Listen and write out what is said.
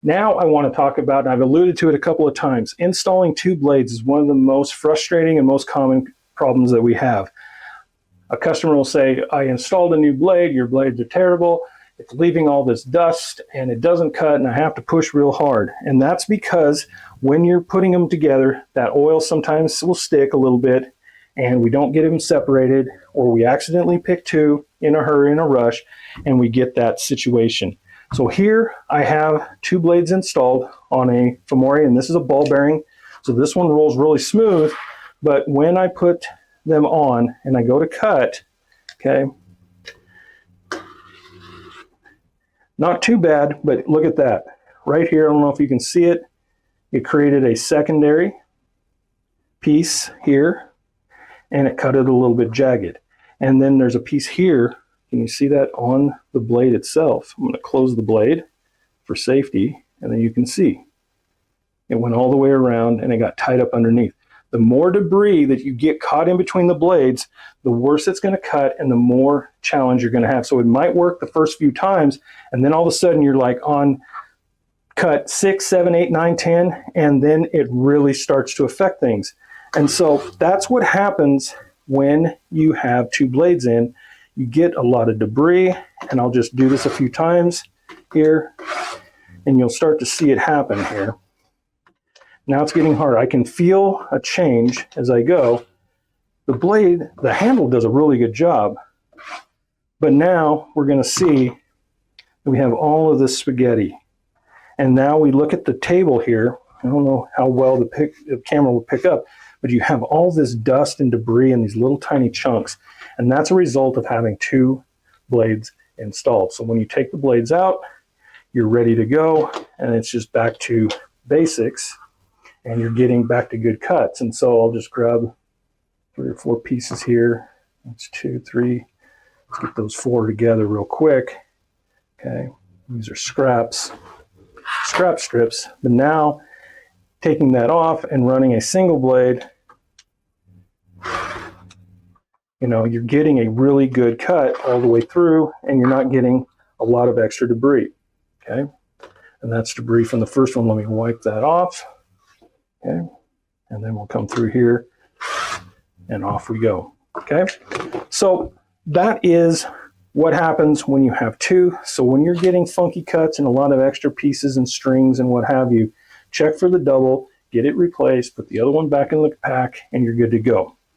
Now I want to talk about, and I've alluded to it a couple of times, installing two blades is one of the most frustrating and most common problems that we have. A customer will say, I installed a new blade, your blades are terrible, it's leaving all this dust and it doesn't cut and I have to push real hard. And that's because when you're putting them together, that oil sometimes will stick a little bit and we don't get them separated, or we accidentally pick two in a hurry, in a rush, and we get that situation. So here I have two blades installed on a Femori, and this is a ball bearing. So this one rolls really smooth, but when I put them on and I go to cut, okay, not too bad, but look at that. Right here, I don't know if you can see it, it created a secondary piece here, and it cut it a little bit jagged. And then there's a piece here. Can you see that on the blade itself? I'm going to close the blade for safety, and then you can see it went all the way around and it got tied up underneath. The more debris that you get caught in between the blades, the worse it's going to cut and the more challenge you're going to have. So it might work the first few times, and then all of a sudden you're like on cut 6, 7, 8, 9, 10, and then it really starts to affect things. And so that's what happens when you have two blades in. You get a lot of debris, and I'll just do this a few times here, and you'll start to see it happen here. Now it's getting harder. I can feel a change as I go. The blade, the handle does a really good job, but now we're going to see that we have all of this spaghetti. And now we look at the table here. I don't know how well the camera will pick up, but you have all this dust and debris in these little tiny chunks. And that's a result of having two blades installed. So when you take the blades out, you're ready to go, and it's just back to basics, and you're getting back to good cuts. And so I'll just grab 3 or 4 pieces here. That's 2, 3. Let's get those 4 together real quick. Okay, these are scrap strips. But now, taking that off and running a single blade, you know, you're getting a really good cut all the way through, and you're not getting a lot of extra debris. Okay, and that's debris from the first one. Let me wipe that off. Okay, and then we'll come through here and off we go. Okay, so that is what happens when you have two. So when you're getting funky cuts and a lot of extra pieces and strings and what have you, check for the double, get it replaced, put the other one back in the pack, and you're good to go.